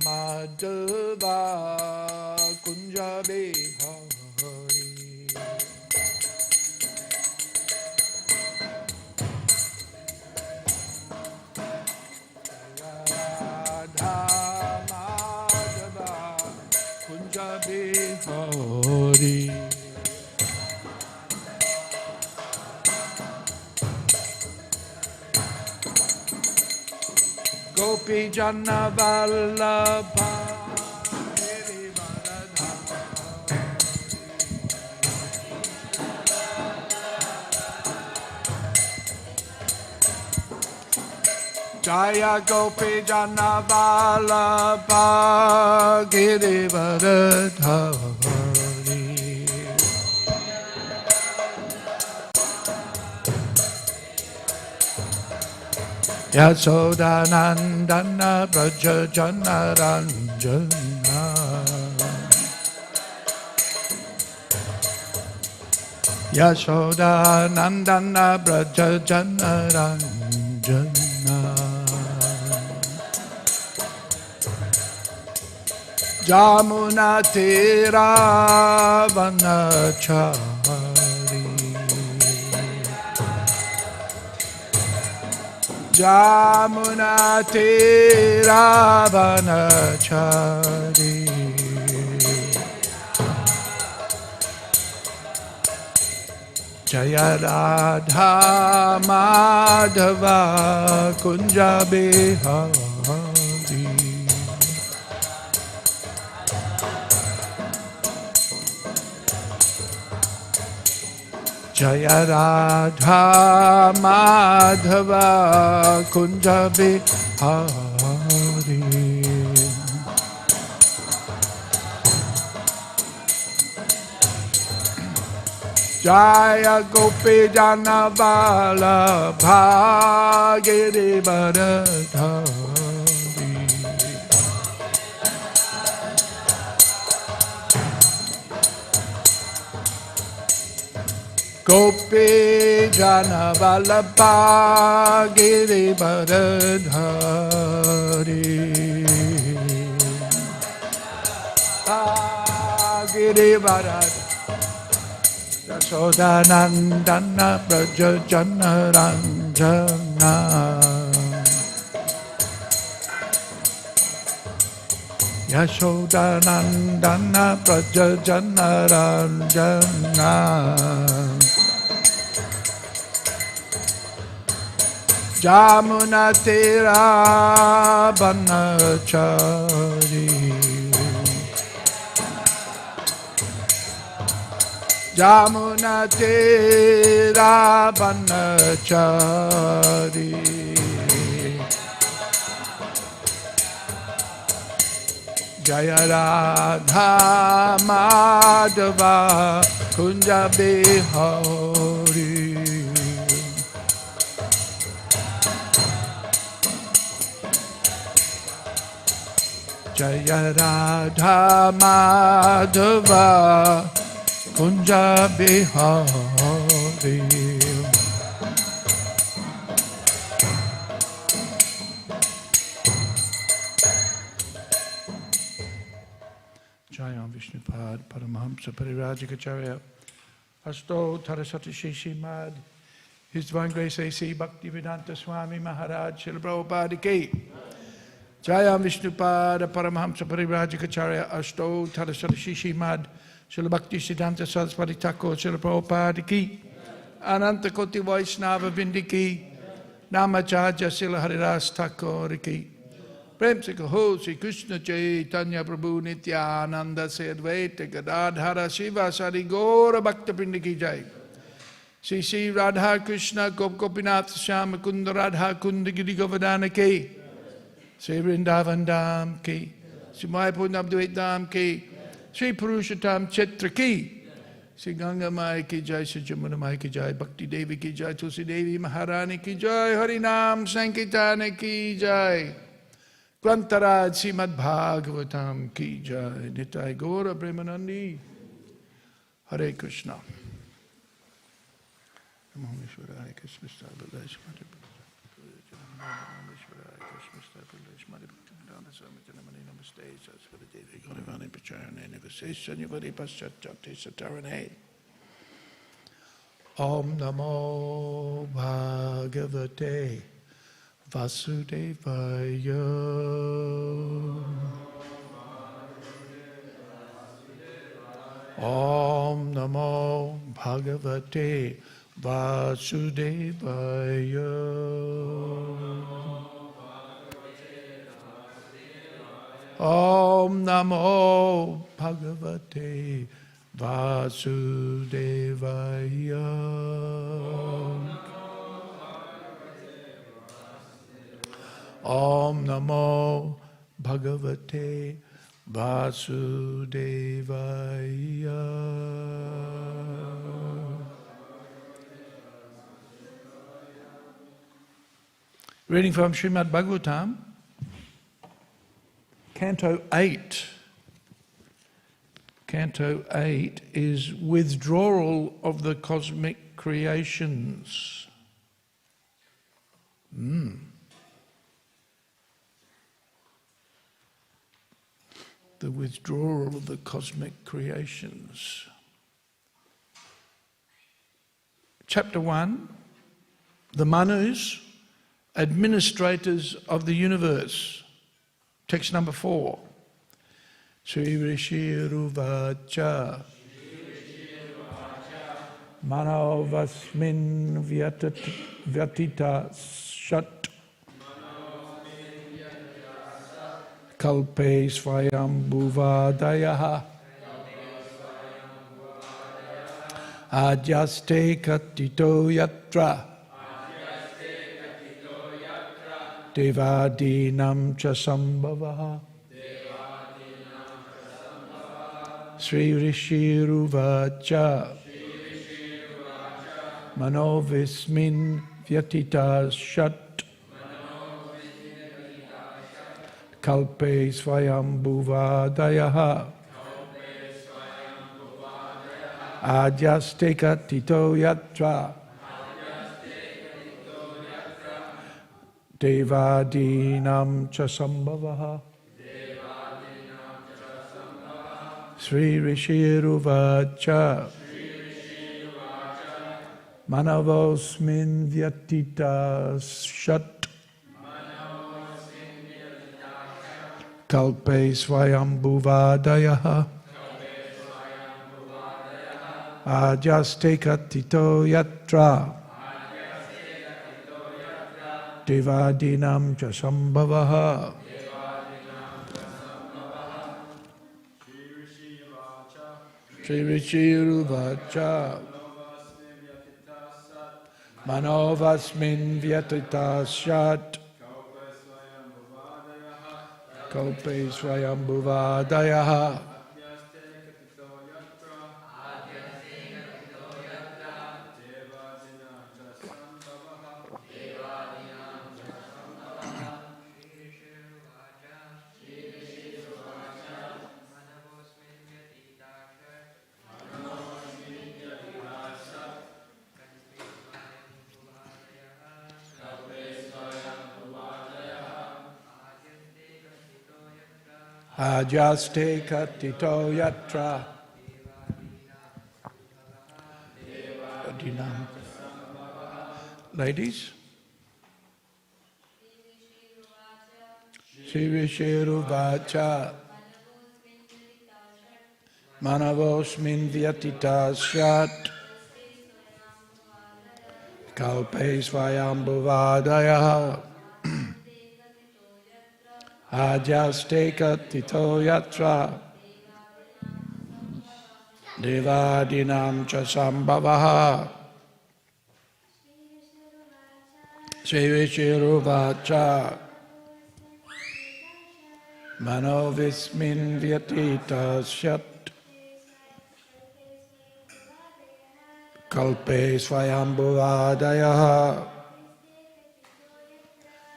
Madhava Kunja Bihari. Radha Madhava Kunja Bihari. Gopi Jana Vallabha Jaya Gopi Jana Vallabha Girivaradhari. Yasoda Nandana Braja Jana Ranjana. Yasoda Nandana Braja Jana Ranjana. Jamuna Tira Vanachari. Jamuna Tira Vanachari. Jaya Radha Madhava Kunja Bihari. Jaya Radha Madhava Kunja Bihari. Jaya Gopi Jana Vallabha Girivaradhari. Gopi Jana Vallabha Girivaradhari. Girivaradhari. Yasoda Nandana Braja Jana Ranjana. Yasoda Nandana Braja Jana Ranjana. Jamuna Tira Vanachari. Jamuna Tira Vanachari. Jaya Radha Madhava Kunja Bihari. Jaya Radha Madhava Kunja Bihari. Jaya Vishnupad Paramahamsa Parivrajakacharya Asto Tarasati Śrīmad His Divine Grace A.C. Bhaktivedanta Swami Maharaj Śrīla Prabhupada Ki. Jaya Vishnupad Paramahamsa Parivrajakacharya Asto Tarasati Śrīmad Śrīla Bhaktivedanta Saraswati Thakur Śrīla Prabhupada Ki. Ananta Koti Vaishnava Vindiki Namacharya Śrīla Haridas Thakur Ki. Prem se kaho Sri Krishna Chaitanya Prabhu Nityananda Se Advaita Gadadhara Shiva Sari Gaura Bhaktavrinda Ki Jai. Sri Sri Radha Krishna Gop Gopinath Shyama Kunda Radha Kunda Giri Govardhana Ki. Sri Vrindavan Dham Ki. Sri Mayapur Navadvait Dham Ki. Sri Purushottam Chitra Ki. Sri Ganga Mai Ki Jai, Sri Jamuna Mai Ki Jai, Bhakti Devi Ki Jai, Tulsi Devi Maharani Ki Jai, Harinam Sankirtana Ki Jai. Grantaraj Śrīmad Bhāgavatam Ki Jai. Nitai Gaura Premanandi. Hare Krishna. Krishna Om Namo Bhagavate Vasudevaya. Om Namo Bhagavate Vasudevaya. Om Namo Bhagavate Vasudevaya. Om Namo Bhagavate Vasudevaya. Reading from Śrīmad Bhāgavatam, Canto 8. Canto 8 is withdrawal of the cosmic creations. The withdrawal of the cosmic creations. Chapter 1, the Manus, administrators of the universe. Text number 4. Śrīriṣiruvaca Manavasmin vyatita shat kalpe svayambhuvadayaha adyaste katito yatra devadinam cha sambhavaha. Śrīriṣiruvaca Manovismin vyatita shat kalpe svayambhuvadayaha adyaste katito yatra devadinam cha sambhavaha. Śrīriṣiruvaca Manavosmin vyatita shat kalpe svayambhuvadayaha adyaste katito yatra devadinam cha sambhavaha. Śrīriṣiruvaca Manovasmin vyatita shat kalpe svayambhuvadayaha Ajaste katito yatra Dinam. Ladies. Śrīriṣiruvaca Manavosmin vyatita shat kalpe svayambhuvadayaha adyaste katito yatra devadinam cha sambhavaha. Śrīriṣiruvaca Manovismin vyatita shat kalpe svayambhuvadayaha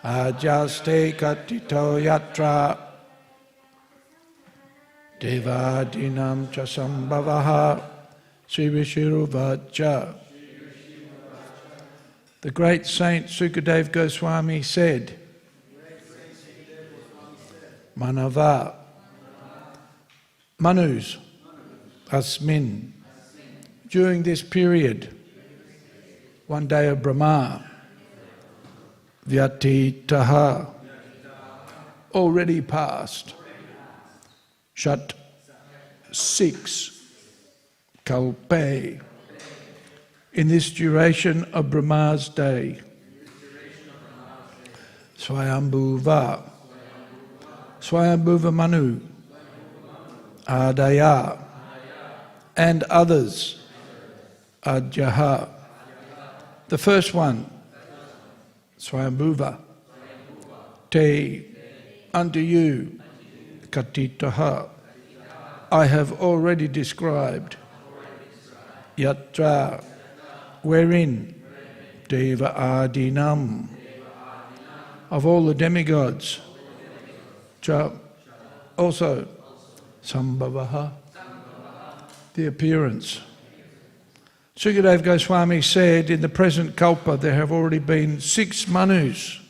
ajaste katito yatra devadinam cha sambhavaha. Śrīriṣiruvaca. The great Saint Sukadeva Goswami said, Manava, Manus, Asmin. During this period, one day of Brahma, Vyatitaha, already past, Shat, 6, Kalpe, in this duration of Brahma's day, Swayambhuva, Swayambhuva Manu, Adaya, and others, Adyaha. The first one, Swayambhuva, Te, unto you, Katitaha, I have already described, Yatra, wherein, Deva Adinam, of all the demigods, Cha, also, Sambhavaha, the appearance. Sukadeva Goswami said, in the present kalpa there have already been 6 Manus.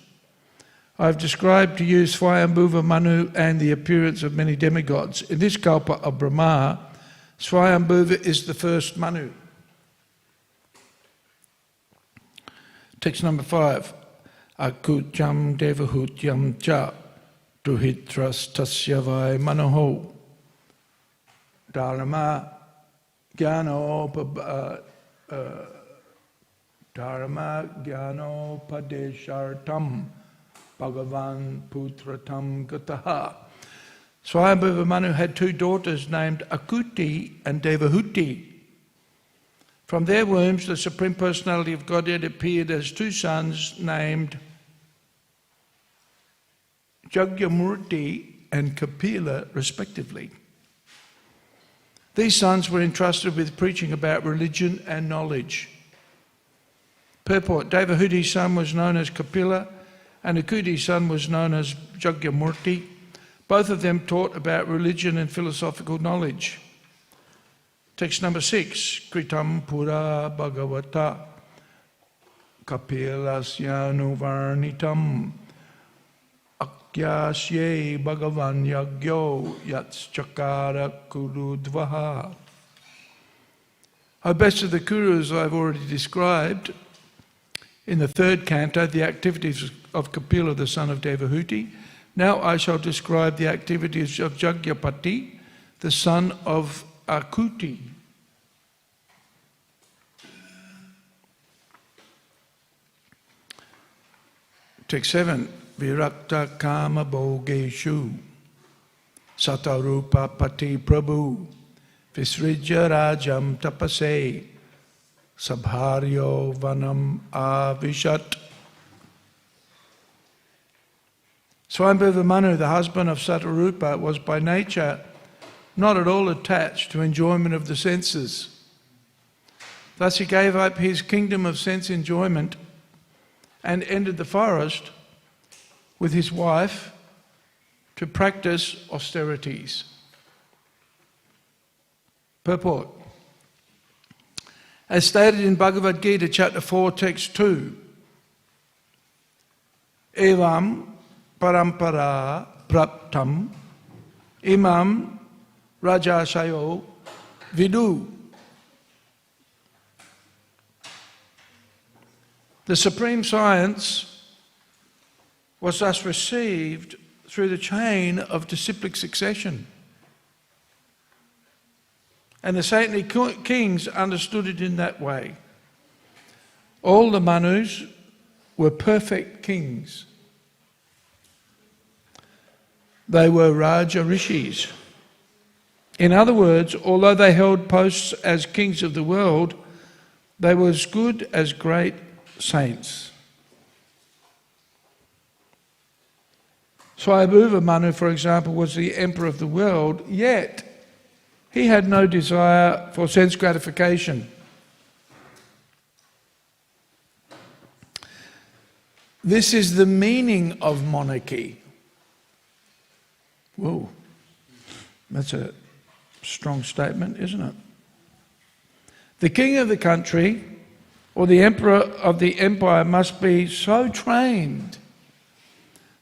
I have described to you Swayambhuva Manu and the appearance of many demigods. In this kalpa of Brahma, Swayambhuva is the first Manu. Text number 5. Akutyam devahutyam cha tuhitras tasya vai manoho dharma gyanopadeshartam Bhagavan putratam gataha. Swayambhuva Manu had 2 daughters named Akuti and Devahuti. From their wombs, the Supreme Personality of Godhead appeared as 2 sons named Jagyamurti and Kapila, respectively. These sons were entrusted with preaching about religion and knowledge. Purport: Devahuti's son was known as Kapila, and Akuti's son was known as Jagyamurti. Both of them taught about religion and philosophical knowledge. Text number 6. Kritam Pura Bhagavata Kapilasyanuvarnitam Akyasye Bhagavan Yagyo Yatschakara Kurudvaha. O best of the Kurus, I have already described in the 3rd canto the activities of Kapila, the son of Devahuti. Now I shall describe the activities of Jagyapati, the son of Akuti. Text 7. Virakta kama bhogeshu satarupa pati Prabhu visrijya rajam tapase sabharyo vanam avishat. Swayambhuva Manu, the husband of Satarupa, was by nature not at all attached to enjoyment of the senses. Thus he gave up his kingdom of sense enjoyment and entered the forest with his wife to practice austerities. Purport: as stated in Bhagavad Gita, chapter 4, text 2, Evam parampara praptam imam rajasayo vidu. The supreme science was thus received through the chain of disciplic succession. And the saintly kings understood it in that way. All the Manus were perfect kings. They were Raja Rishis. In other words, although they held posts as kings of the world, they were as good as great saints. Swayambhuva Manu, for example, was the emperor of the world, yet he had no desire for sense gratification. This is the meaning of monarchy. Whoa, that's a strong statement, isn't it? The king of the country or the emperor of the empire must be so trained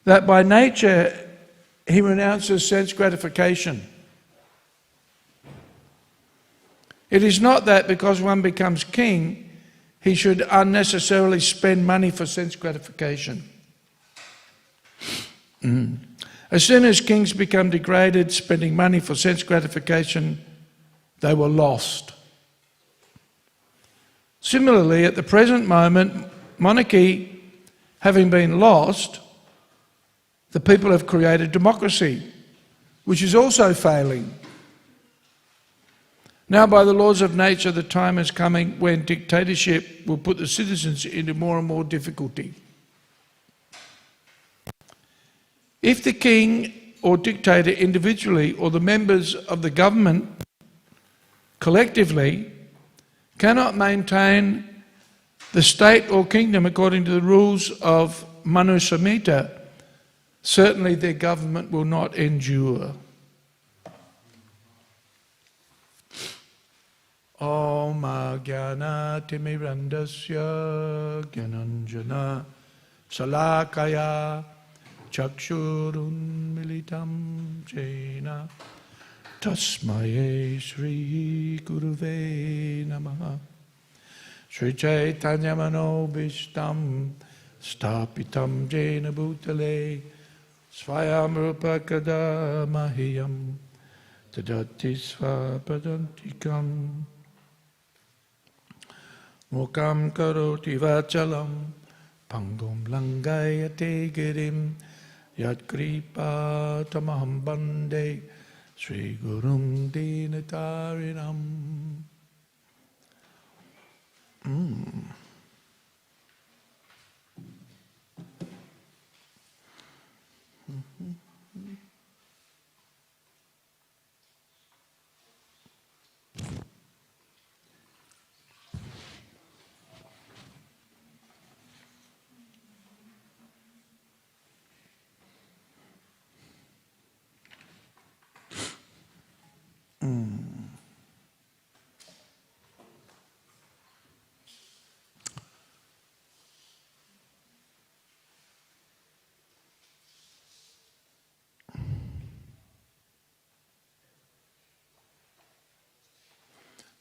that by nature he renounces sense gratification. It is not that because one becomes king, he should unnecessarily spend money for sense gratification. As soon as kings become degraded, spending money for sense gratification, they were lost. Similarly, at the present moment, monarchy having been lost, the people have created democracy, which is also failing. Now, by the laws of nature, the time is coming when dictatorship will put the citizens into more and more difficulty. If the king or dictator individually or the members of the government collectively cannot maintain the state or kingdom according to the rules of Manu Samhita, certainly their government will not endure. Om Jnana Timirandasya Jnananjana Salakaya Chakshurun Militam Jena Tasmaye Shri Guruve Namaha Shri Chaitanya Manobishtam Stapitam Jena Bhutale Svayam Rupa Kada Mahiyam Tadati Svapadantikam Mukam Karoti Vachalam Pangum Langayate Girim Yat Kripa Tamaham Bande Sri Gurum Dinatarinam.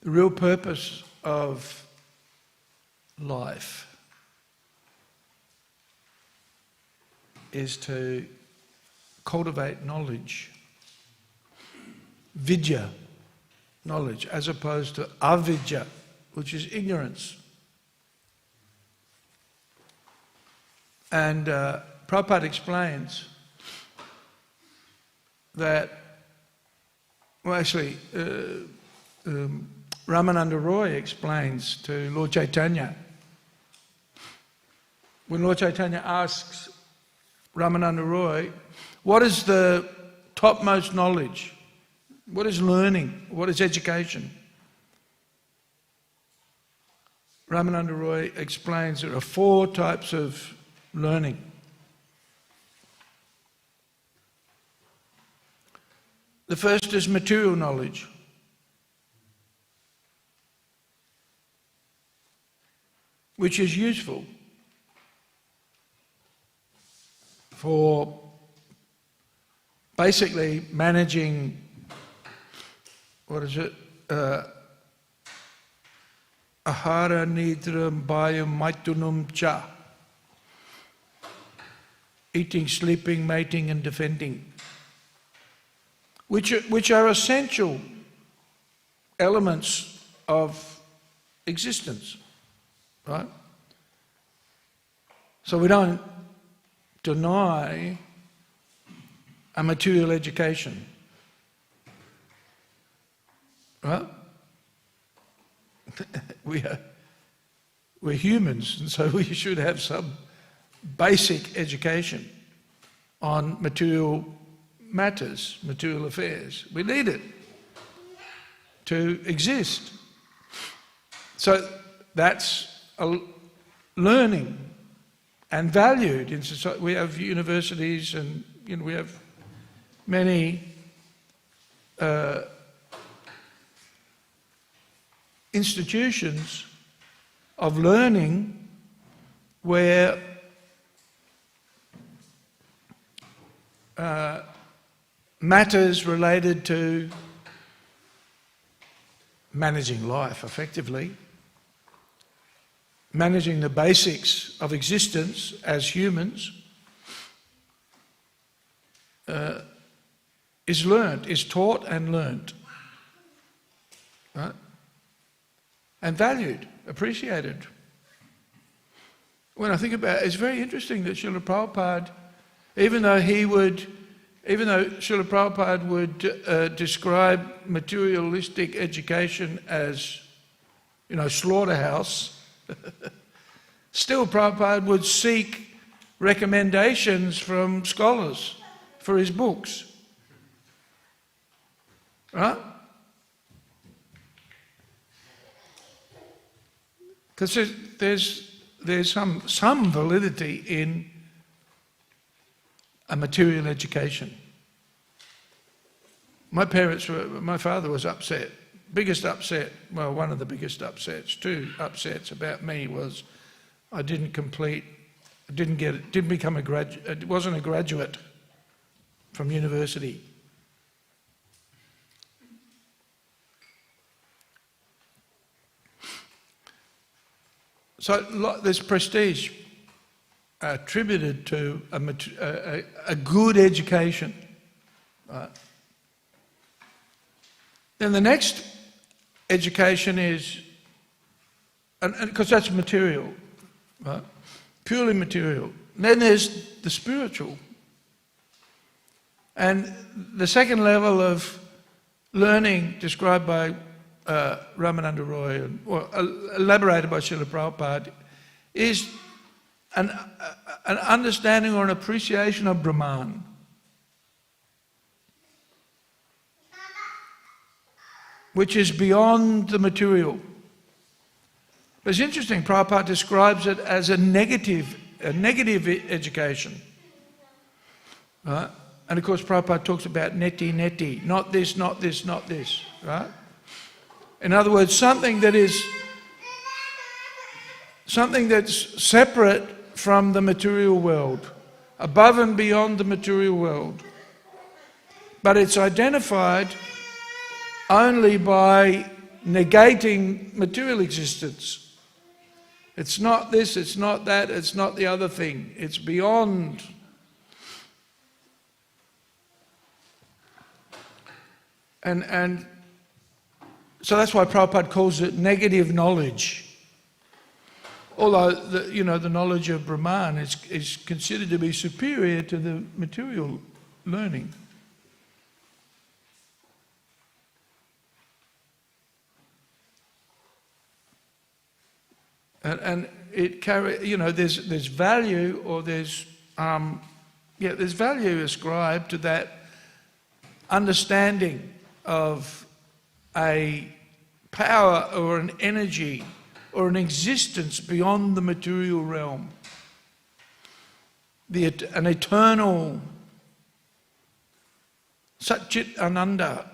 The real purpose of life is to cultivate knowledge, vidya, knowledge, as opposed to avidya, which is ignorance. And Prabhupada explains that, well actually, Ramananda Roy explains to Lord Chaitanya, when Lord Chaitanya asks Ramananda Roy, what is the topmost knowledge? What is learning? What is education? Ramananda Roy explains there are 4 types of learning. The first is material knowledge. Which is useful for basically managing, Hare, Nidram, Bhayam, Maitunum, Cha. Eating, sleeping, mating and defending. Which are essential elements of existence. Right? So we don't deny a material education. Right? We're humans, and so we should have some basic education on material matters, material affairs. We need it to exist. So that's learning and valued in society. We have universities and we have many institutions of learning where matters related to managing life effectively, managing the basics of existence as humans, is learnt, is taught and learnt, right? And valued, appreciated. When I think about it, it's very interesting that Srila Prabhupada, even though Srila Prabhupada would describe materialistic education as, slaughterhouse, still Prabhupada would seek recommendations from scholars for his books. Right? Because there's some validity in a material education. My father was upset. Biggest upset, well, one of the biggest upsets, two upsets about me was I didn't become a graduate, wasn't a graduate from university. So there's prestige attributed to a good education. Right? Then the next education is, and because that's material, right? Purely material. Then there's the spiritual. And the second level of learning described by Ramananda Roy, or elaborated by Srila Prabhupada, is an understanding or an appreciation of Brahman. Which is beyond the material. But it's interesting, Prabhupada describes it as a negative education. Right? And of course Prabhupada talks about neti, not this, not this, not this. Right? In other words, something that's separate from the material world, above and beyond the material world. But it's identified only by negating material existence. It's not this, it's not that, it's not the other thing. It's beyond. And so that's why Prabhupada calls it negative knowledge. Although the knowledge of Brahman is considered to be superior to the material learning. And it there's value, or there's value ascribed to that understanding of a power or an energy or an existence beyond the material realm. An eternal Satchit Ananda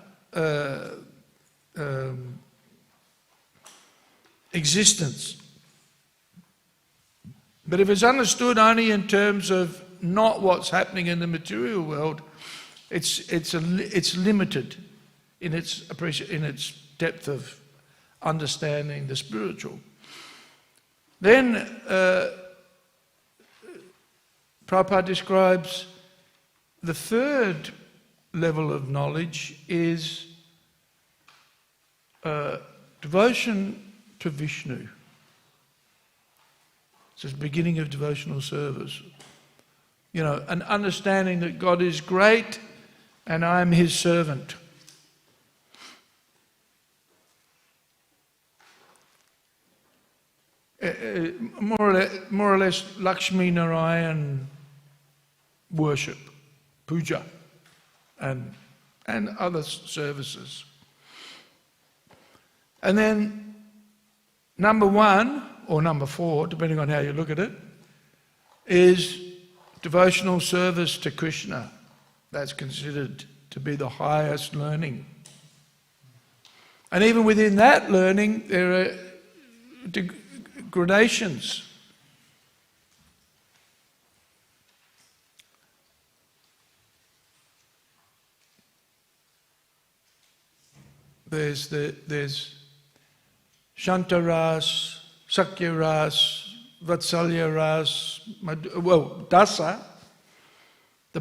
existence. But if it's understood only in terms of not what's happening in the material world, it's limited in its depth of understanding the spiritual. Then Prabhupada describes the third level of knowledge is devotion to Vishnu. It's the beginning of devotional service. An understanding that God is great and I am His servant. More or less Lakshmi Narayan worship, puja, and other services. And then number 1, or number 4, depending on how you look at it, is devotional service to Krishna. That's considered to be the highest learning. And even within that learning, there are gradations. there's Shantaras, Sakyaras, Vatsalyaras, Dasa, the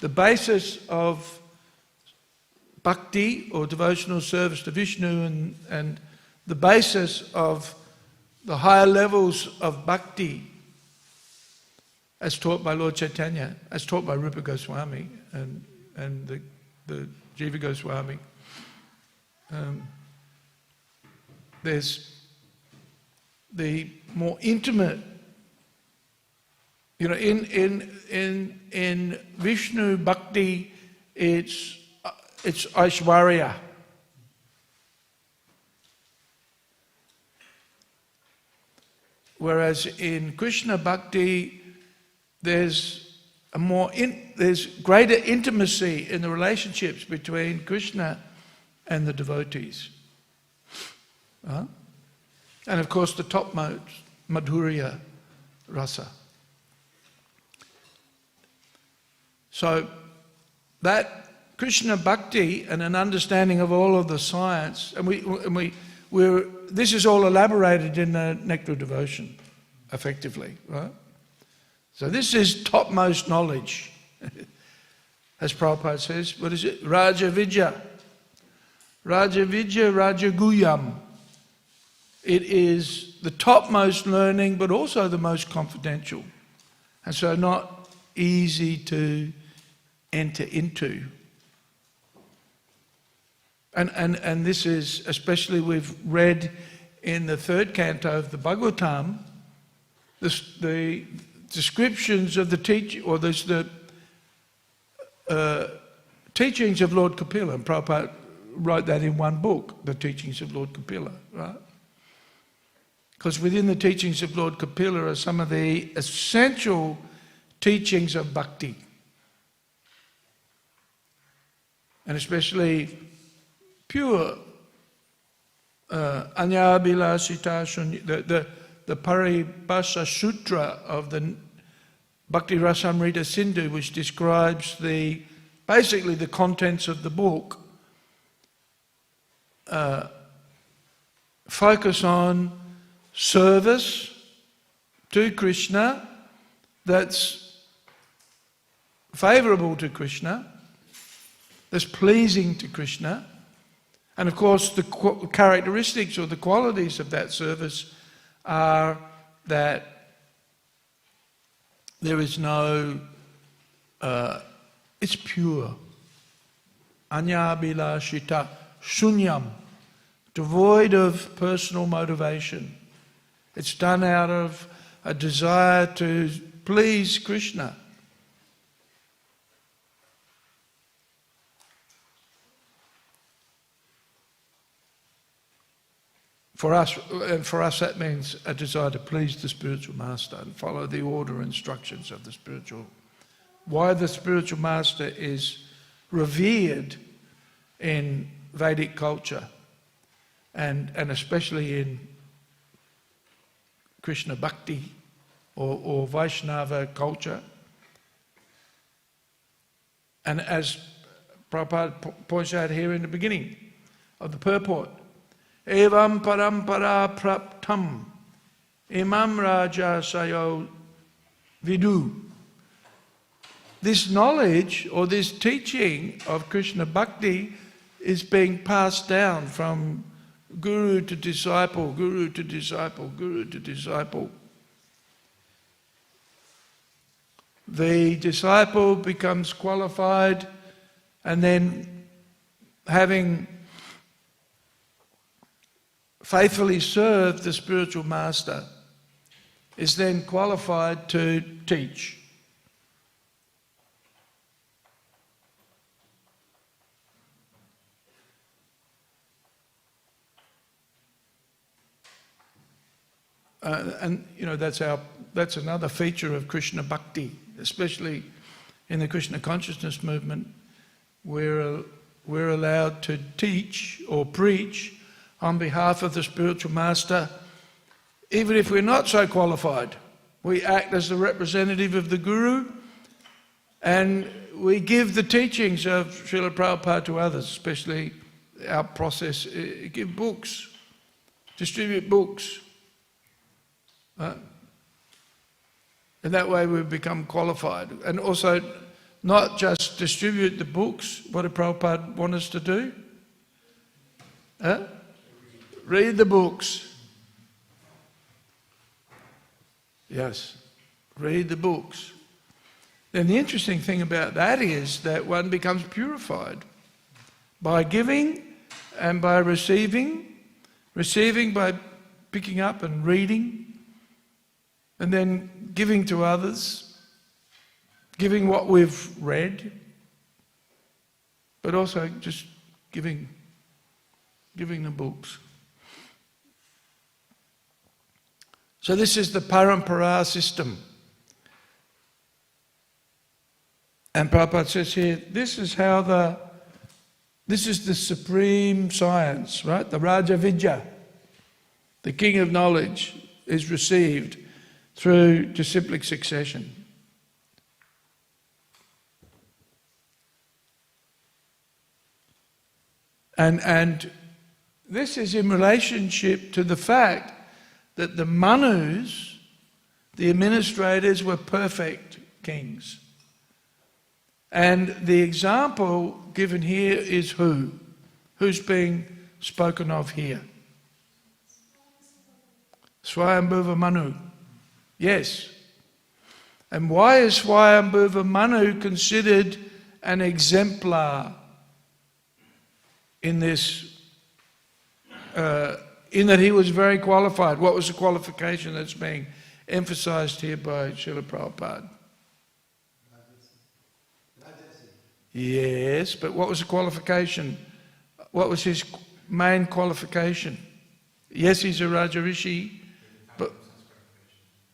basis of bhakti or devotional service to Vishnu, and the basis of the higher levels of bhakti as taught by Lord Chaitanya, as taught by Rupa Goswami and the Jiva Goswami. There's the more intimate, in Vishnu Bhakti, it's Aishwarya. Whereas in Krishna Bhakti, there's greater intimacy in the relationships between Krishna and the devotees. And of course the topmost, Madhurya Rasa. So that Krishna Bhakti and an understanding of all of the science, this is all elaborated in the Nectar of Devotion, effectively, right? So this is topmost knowledge. As Prabhupada says, what is it? Raja Vidya. Raja Vidya, Raja Guyam. It is the topmost learning, but also the most confidential. And so not easy to enter into. And this is, especially we've read in the third canto of the Bhagavatam, the descriptions of the teachings of Lord Kapila, and Prabhupada wrote that in one book, the teachings of Lord Kapila, right? Because within the teachings of Lord Kapila are some of the essential teachings of bhakti. And especially pure Anyabhilasita Shunya, the Paribhasa Sutra of the Bhakti Rasamrita Sindhu, which describes basically the contents of the book, focus on service to Krishna that's favourable to Krishna, that's pleasing to Krishna, and of course the characteristics or the qualities of that service are that there is no, it's pure. Anyabhilashita shunyam, devoid of personal motivation. It's done out of a desire to please Krishna. For us that means a desire to please the spiritual master and follow the order and instructions of the spiritual. Why the spiritual master is revered in Vedic culture and especially in Krishna Bhakti or Vaishnava culture. And as Prabhupada points out here in the beginning of the purport, Evam parampara praptam imam raja sayo vidu. This knowledge or this teaching of Krishna Bhakti is being passed down from guru to disciple, guru to disciple, guru to disciple. The disciple becomes qualified, and then having faithfully served the spiritual master is then qualified to teach. And you know, that's another feature of Krishna Bhakti, especially in the Krishna consciousness movement. We're allowed to teach or preach on behalf of the spiritual master, even if we're not so qualified. We act as the representative of the guru, and we give the teachings of Srila Prabhupada to others, especially our process, give books, distribute books. And that way we become qualified. And also, not just distribute the books. What did Prabhupada want us to do? Read the books. Yes, read the books. Then the interesting thing about that is that one becomes purified by giving and by receiving. Receiving by picking up and reading, and then giving to others, giving what we've read, but also just giving the books. So this is the parampara system. And Prabhupada says here, this is the supreme science, right? The Raja Vidya, the king of knowledge, is received through disciplic succession. And this is in relationship to the fact that the Manus, the administrators, were perfect kings. And the example given here is who? Who's being spoken of here? Swayambhuva Manu. Yes. And why is Swayambhuva Manu considered an exemplar in this, in that he was very qualified? What was the qualification that's being emphasized here by Srila Prabhupada? Yes, but what was the qualification? What was his main qualification? Yes, he's a Raja Rishi, but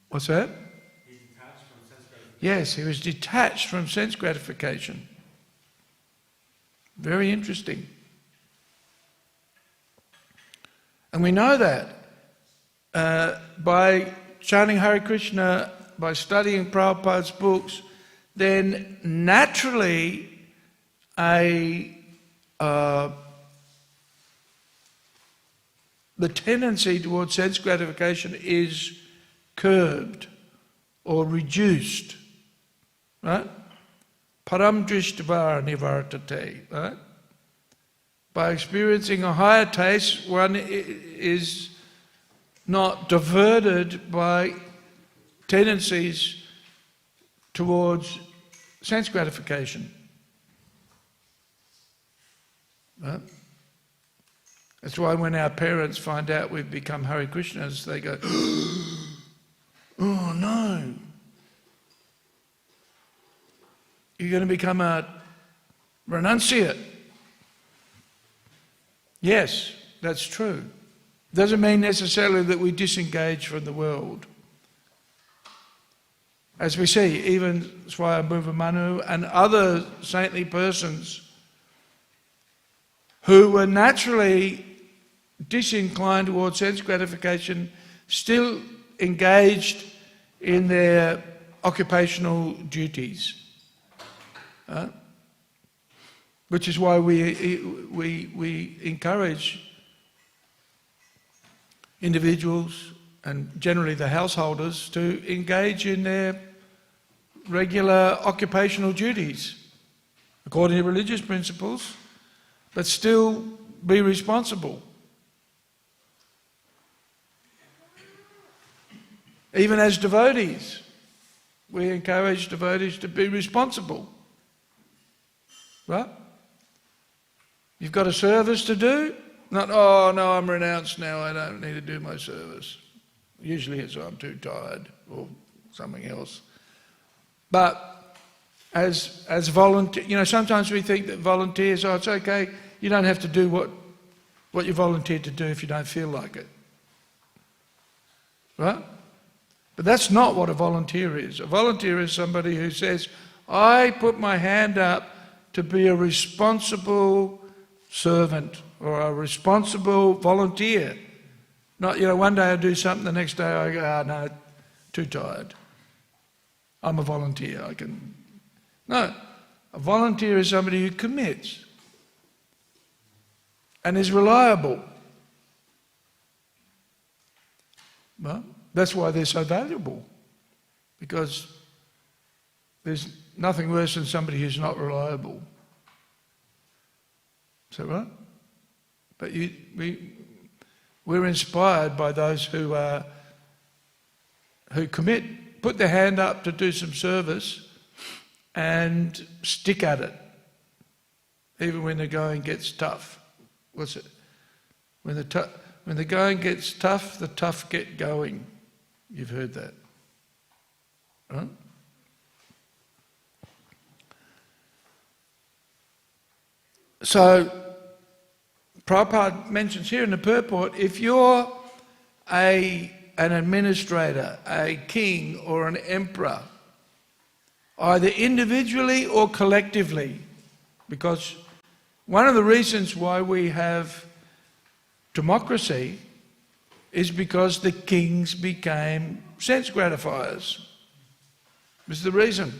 what's that? Yes, he was detached from sense gratification. Very interesting. And we know that by chanting Hare Krishna, by studying Prabhupada's books, then naturally the tendency towards sense gratification is curbed or reduced, right? Param drishtva nivartate, right? By experiencing a higher taste, one is not diverted by tendencies towards sense gratification. Right? That's why when our parents find out we've become Hare Krishnas, they go, oh no, you're going to become a renunciate. Yes, that's true. Doesn't mean necessarily that we disengage from the world. As we see, even Swayambhuva Manu and other saintly persons who were naturally disinclined towards sense gratification still engaged in their occupational duties. Which is why we encourage individuals and generally the householders to engage in their regular occupational duties according to religious principles, but still be responsible. Even as devotees, we encourage devotees to be responsible. Right? You've got a service to do, not, oh no, I'm renounced now, I don't need to do my service. Usually it's, I'm too tired or something else. But as volunteer, sometimes we think that volunteers, oh, it's okay, you don't have to do what you volunteered to do if you don't feel like it. Right? But that's not what a volunteer is. A volunteer is somebody who says, I put my hand up to be a responsible servant or a responsible volunteer. Not, one day I do something, the next day I go, no, too tired. I'm a volunteer, I can... No, a A volunteer is somebody who commits and is reliable. Well, that's why they're so valuable, because there's nothing worse than somebody who's not reliable. Is that right? But we're inspired by those who commit, put their hand up to do some service and stick at it, even when the going gets tough. What's it? When the going gets tough, the tough get going. You've heard that, right? So, Prabhupada mentions here in the purport, if you're an administrator, a king or an emperor, either individually or collectively, because one of the reasons why we have democracy is because the kings became sense gratifiers. Was the reason.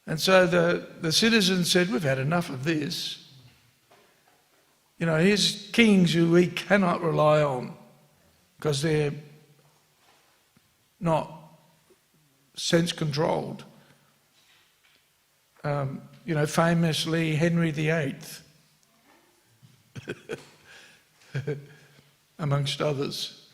And so the citizens said, we've had enough of this. You know, here's kings who we cannot rely on because they're not sense controlled. You know, famously Henry VIII, amongst others.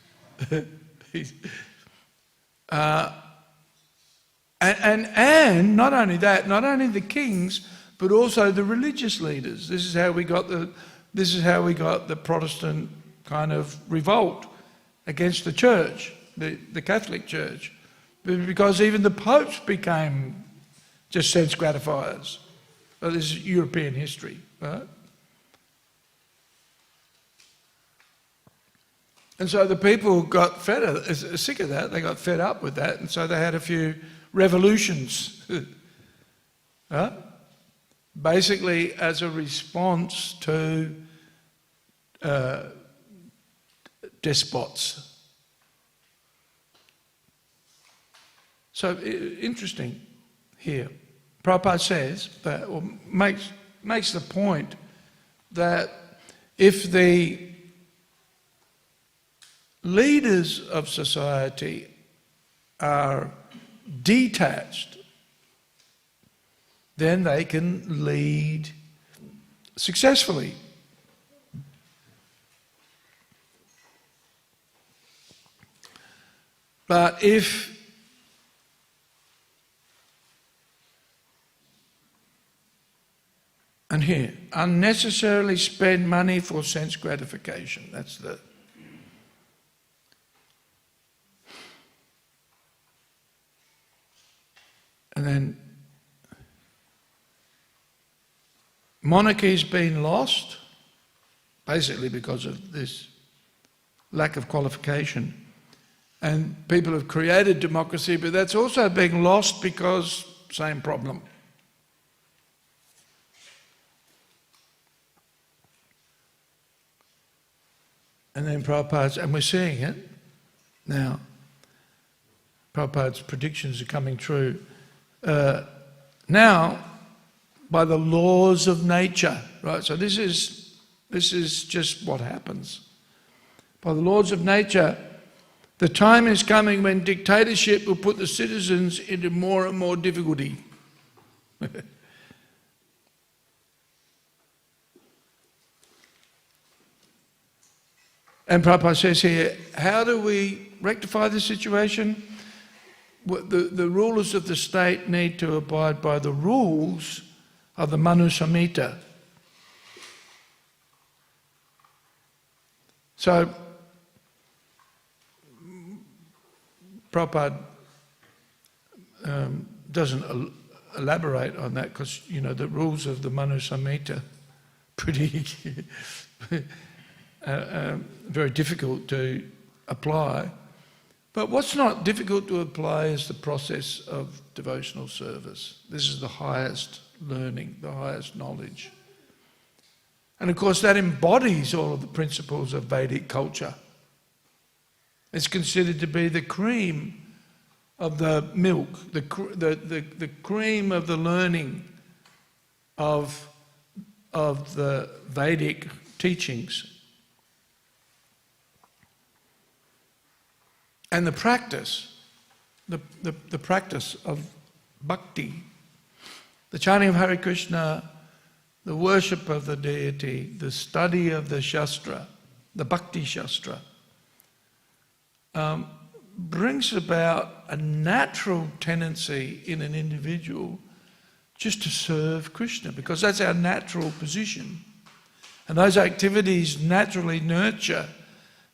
And not only that, not only the kings, but also the religious leaders. This is how we got the Protestant kind of revolt against the church, the Catholic Church, because even the popes became just sense gratifiers. Well, this is European history, right? And so the people got sick of that. They got fed up with that, and so they had a few revolutions, right? Basically as a response to despots. So interesting here. Prabhupada says, or makes the point that if the leaders of society are detached, then they can lead successfully. But if and here, unnecessarily spend money for sense gratification, that's the and then monarchy's been lost, basically because of this lack of qualification. And people have created democracy, but that's also being lost because same problem. And then Prabhupada's, and we're seeing it now, Prabhupada's predictions are coming true. Now, by the laws of nature, right? So this is just what happens. By the laws of nature, the time is coming when dictatorship will put the citizens into more and more difficulty. And Prabhupada says here, how do we rectify this situation? The rulers of the state need to abide by the rules of the Manus. So, Prabhupada doesn't elaborate on that because, you know, the rules of the Manu Samhita pretty very difficult to apply. But what's not difficult to apply is the process of devotional service. This is the highest learning, the highest knowledge. And of course that embodies all of the principles of Vedic culture. It's considered to be the cream of the milk, the cream of the learning of the Vedic teachings. And the practice, the practice of bhakti, the chanting of Hare Krishna, the worship of the deity, the study of the Shastra, the Bhakti Shastra, brings about a natural tendency in an individual just to serve Krishna, because that's our natural position. And those activities naturally nurture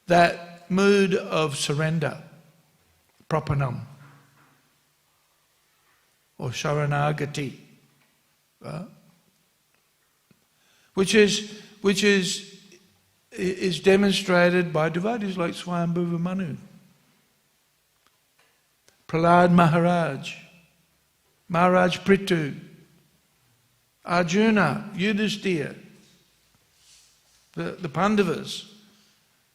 that mood of surrender, prapanam, or sharanagati, right? Which is demonstrated by devotees like Swami Manus, Prahlad Maharaj, Maharaj Prithu, Arjuna, Yudhishthira, the Pandavas.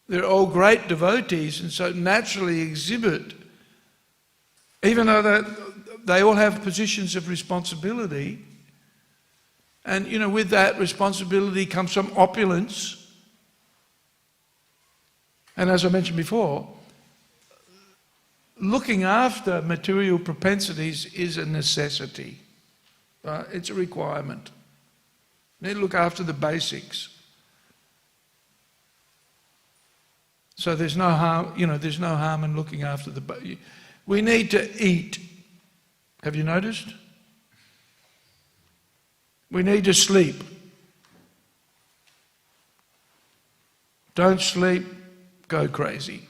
They're all great devotees, and so naturally exhibit, even though they all have positions of responsibility, and with that responsibility comes some opulence. And as I mentioned before, looking after material propensities is a necessity. It's a requirement. You need to look after the basics. So there's no harm, there's no harm in looking after the. We need to eat. Have you noticed? We need to sleep. Don't sleep, go crazy.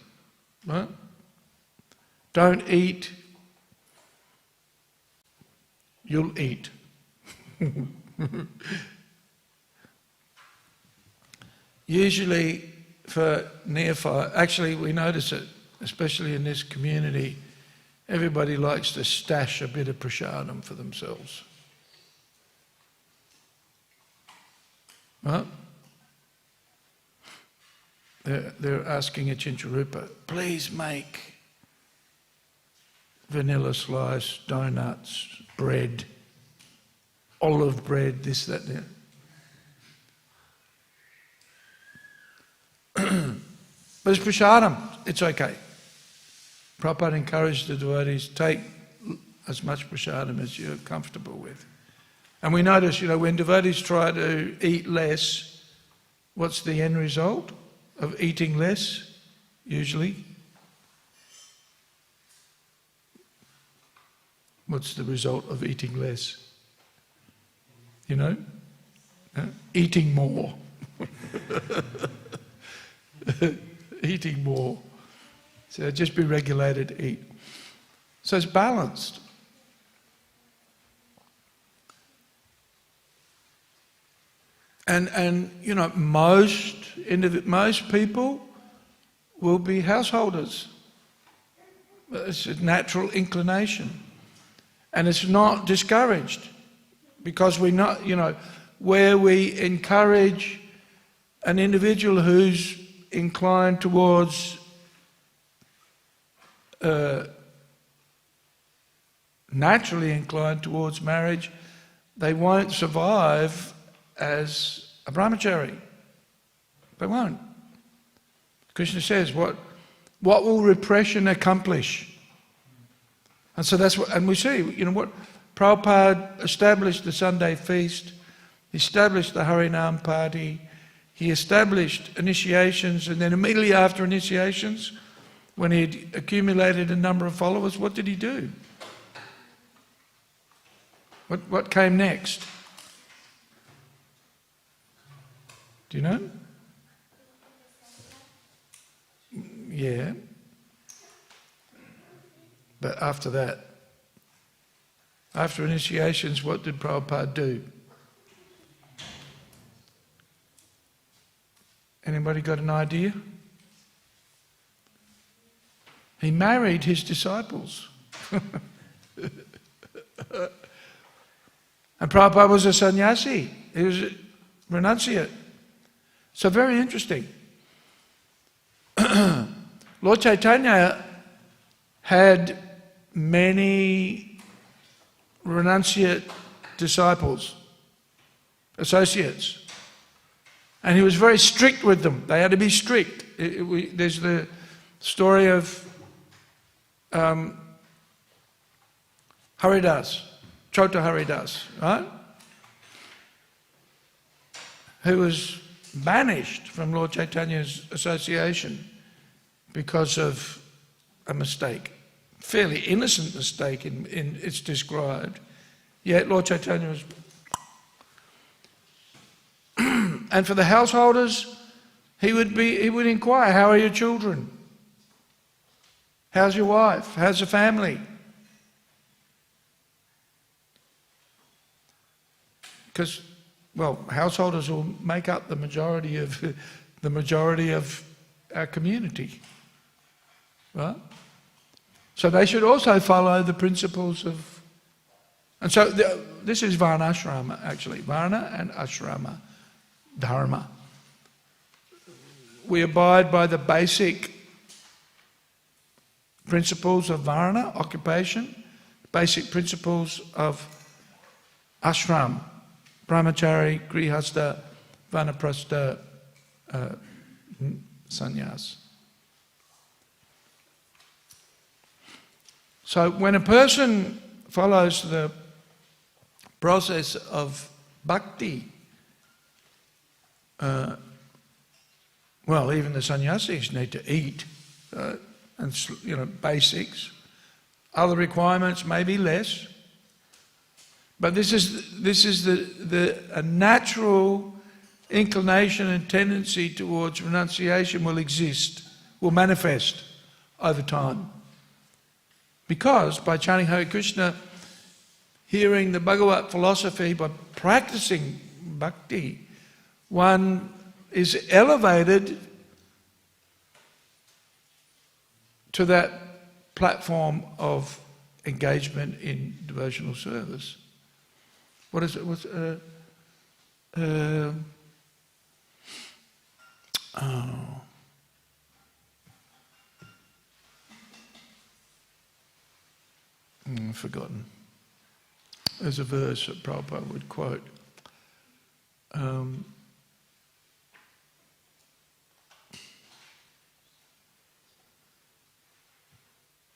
Right? Don't eat, you'll eat. Usually for neophyte, actually we notice it, especially in this community, everybody likes to stash a bit of prasadam for themselves. Right? They're asking a Chincharupa, please make vanilla slice, donuts, bread, olive bread, this, that, that. But it's prasadam, it's okay. Prabhupada encouraged the devotees, take as much prasadam as you're comfortable with. And we notice, when devotees try to eat less, what's the end result of eating less, usually? What's the result of eating less? Eating more. Eating more. So just be regulated to eat. So it's balanced. And most people will be householders. It's a natural inclination. And it's not discouraged, because where we encourage an individual who's inclined towards naturally inclined towards marriage, they won't survive as a brahmachari. They won't. Krishna says, what will repression accomplish? And so that's what, and we see, what Prabhupada established the Sunday feast, he established the Harinam party, he established initiations, and then immediately after initiations, when he had accumulated a number of followers, what did he do? What came next? Do you know? Yeah. But after that, after initiations, what did Prabhupada do? Anybody got an idea? He married his disciples. And Prabhupada was a sannyasi. He was a renunciate. So very interesting. Lord Chaitanya had many renunciate disciples, associates. And he was very strict with them. They had to be strict. There's the story of Haridas, Chota Haridas, right? Who was banished from Lord Chaitanya's association because of a mistake. Fairly innocent mistake in it's described. Yet Lord Chaitanya was... And for the householders, he would inquire, how are your children? How's your wife? How's the family? Because, well, householders will make up the majority of our community, right? So they should also follow the principles of... And so this is Varnashrama, actually. Varna and Ashrama Dharma. We abide by the basic principles of Varna, occupation, basic principles of Ashram, Brahmachari, Grihastha, Vanaprastha, Sannyas. So when a person follows the process of bhakti, well, even the sannyasis need to eat, and basics. Other requirements may be less, but this is a natural inclination and tendency towards renunciation will exist, will manifest over time. Because by chanting Hare Krishna, hearing the Bhagavat philosophy, by practicing bhakti, one is elevated to that platform of engagement in devotional service. What is it? I've forgotten. There's a verse that Prabhupada would quote.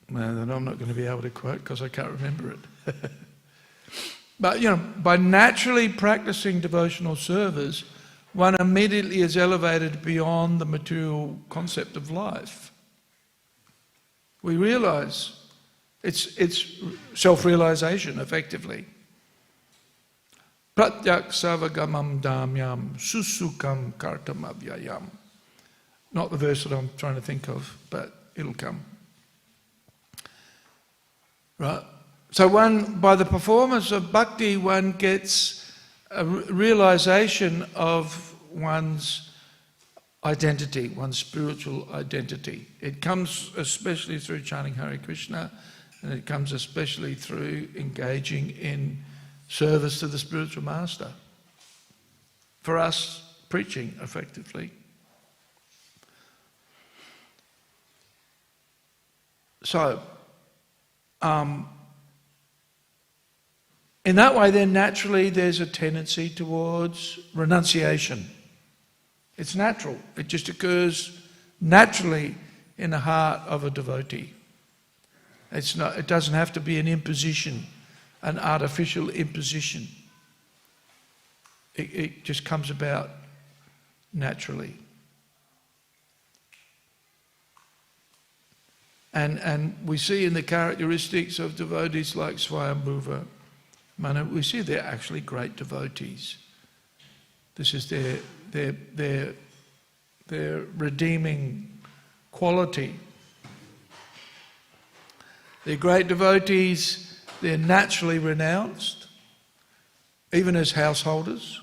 That I'm not going to be able to quote because I can't remember it. But, by naturally practicing devotional service, one immediately is elevated beyond the material concept of life. We realize it's self-realization, effectively. Pratyak savagamam damyam susukam kartam avyayam. Not the verse that I'm trying to think of, but it'll come. Right? So by the performance of bhakti, one gets a realization of one's identity, one's spiritual identity. It comes especially through chanting Hare Krishna, and it comes especially through engaging in service to the spiritual master. For us, preaching, effectively. So, in that way, then naturally there's a tendency towards renunciation. It's natural. It just occurs naturally in the heart of a devotee. It doesn't have to be an imposition, an artificial imposition. It just comes about naturally. And we see in the characteristics of devotees like Swayambhuva, Manus, we see they're actually great devotees. This is their redeeming quality. They're great devotees, they're naturally renounced, even as householders.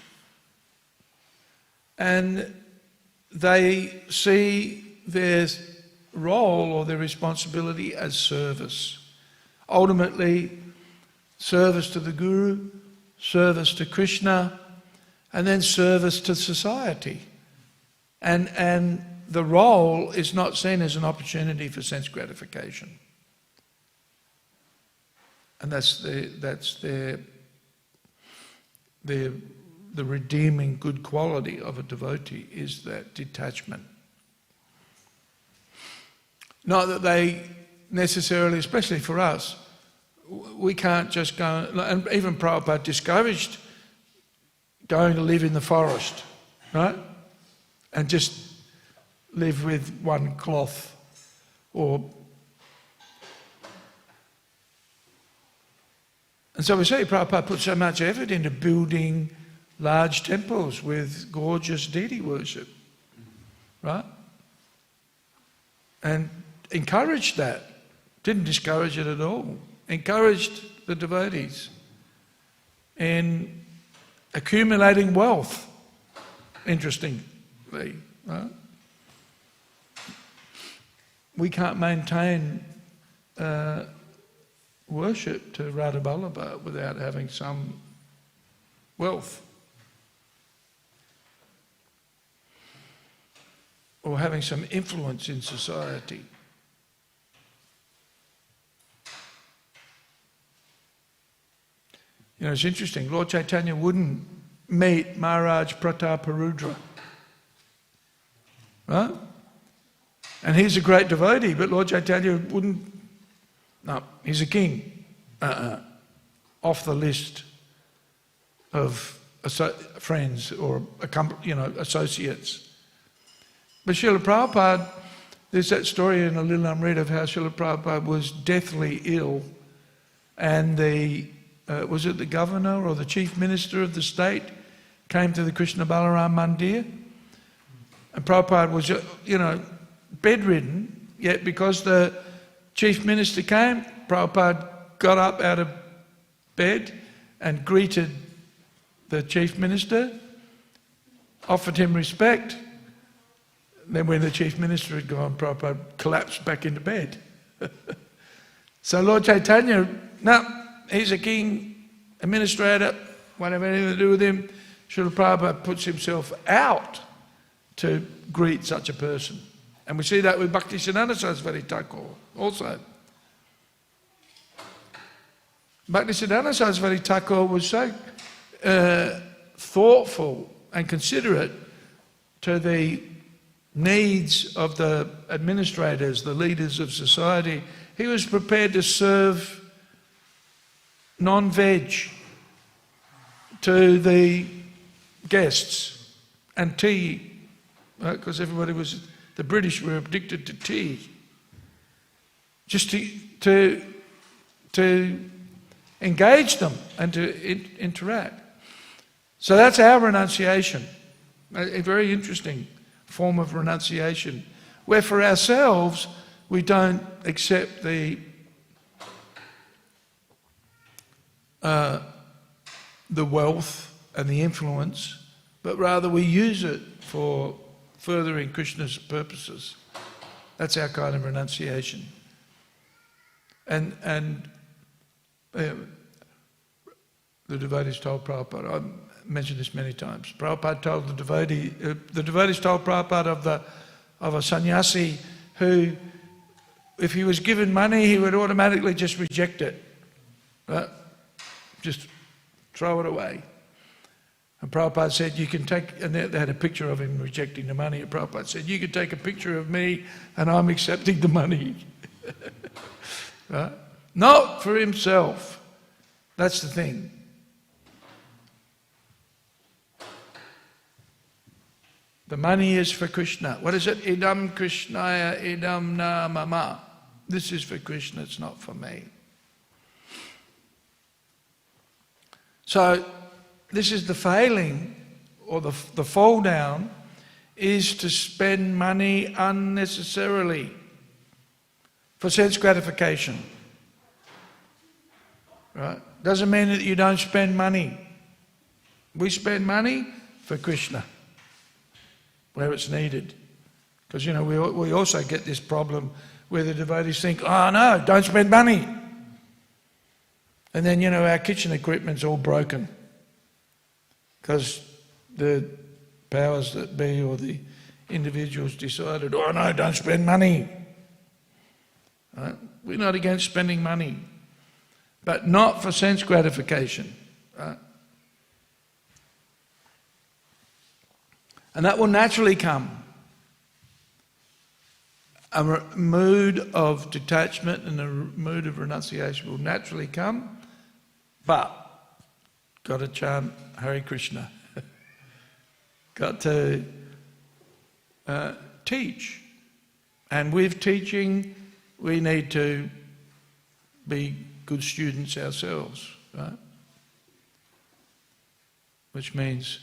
And they see their role or their responsibility as service. Ultimately, service to the Guru, service to Krishna, and then service to society. And the role is not seen as an opportunity for sense gratification. And that's the redeeming good quality of a devotee, is that detachment. Not that they necessarily, especially for us, we can't just go, and even Prabhupada discouraged going to live in the forest, right? And just live with one cloth, and so we see Prabhupada put so much effort into building large temples with gorgeous deity worship, right? And encouraged that. Didn't discourage it at all. Encouraged the devotees in accumulating wealth, interestingly, right? We can't maintain worship to Radha Vallabha without having some wealth or having some influence in society. You know, it's interesting, Lord Chaitanya wouldn't meet Maharaj Prataparudra, right? And he's a great devotee, but Lord Chaitanya wouldn't. No, he's a king. Off the list of friends or associates. But Srila Prabhupada, there's that story in a little Amrita of how Srila Prabhupada was deathly ill, and was it the governor or the chief minister of the state came to the Krishna Balaram Mandir, and Prabhupada was, bedridden, yet because the chief minister came, Prabhupada got up out of bed and greeted the chief minister, offered him respect. Then when the chief minister had gone, Prabhupada collapsed back into bed. So Lord Chaitanya, no, he's a king, administrator, won't have anything to do with him. Srila Prabhupada puts himself out to greet such a person. And we see that with Bhaktisiddhanta Saraswati Thakur also. Bhaktisiddhanta Saraswati Thakur was so thoughtful and considerate to the needs of the administrators, the leaders of society. He was prepared to serve non-veg to the guests and tea, right? Because the British were addicted to tea. Just to engage them and to interact. So that's our renunciation, a very interesting form of renunciation, where for ourselves we don't accept the wealth and the influence, but rather we use it for furthering Krishna's purposes. That's our kind of renunciation. And the devotees told Prabhupada, I've mentioned this many times, Prabhupada told the devotees told Prabhupada of a sannyasi who, if he was given money, he would automatically just reject it. Right? Just throw it away. And Prabhupada said, you can take, and they had a picture of him rejecting the money, and Prabhupada said, you can take a picture of me and I'm accepting the money. Right? Not for himself. That's the thing. The money is for Krishna. What is it? Idam Krishnaya, idam na mama. This is for Krishna, it's not for me. So, this is the failing, or the fall down, is to spend money unnecessarily for sense gratification. Right? Doesn't mean that you don't spend money. We spend money for Krishna, where it's needed. Because, we also get this problem where the devotees think, oh no, don't spend money. And then, our kitchen equipment's all broken. Because the powers that be or the individuals decided, oh no, don't spend money. Right? We're not against spending money. but not for sense gratification. Right? And that will naturally come. A mood of detachment and a mood of renunciation will naturally come, but got to chant Hare Krishna. Got to teach. And with teaching, we need to be good students ourselves, right? Which means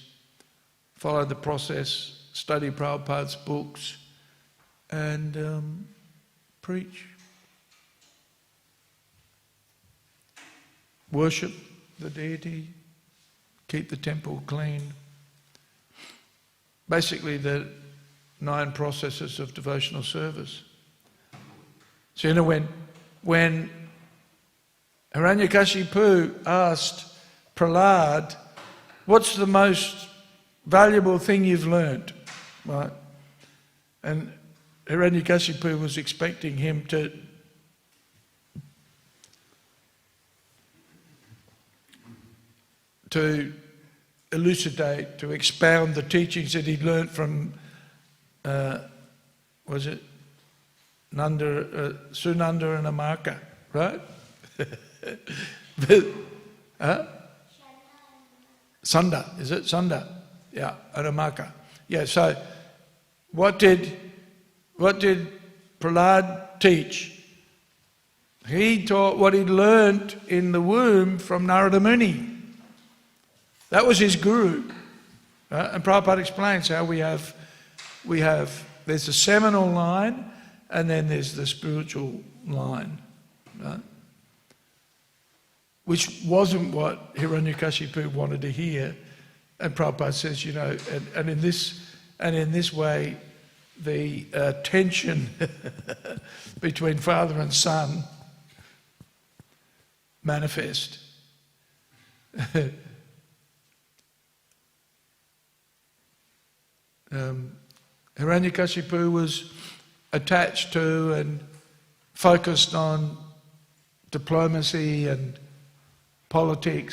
follow the process, study Prabhupada's books, and preach. Worship the deity, keep the temple clean. Basically the 9 processes of devotional service. So you know when Hiranyakashipu asked Prahlad, what's the most valuable thing you've learned? Right? And Hiranyakashipu was expecting him to elucidate, to expound the teachings that he'd learned from, was it Sunanda and Amaka, right? Sunda, is it? Sunda, yeah, and Amaka. Yeah, so what did Prahlad teach? He taught what he'd learnt in the womb from Narada Muni. That was his guru. And Prabhupada explains how we have, there's the seminal line and then there's the spiritual line, right? Which wasn't what Hiranyakashipu wanted to hear. And Prabhupada says, you know, and in this way, the tension between father and son manifest. Hiranyakashipu was attached to and focused on diplomacy and politics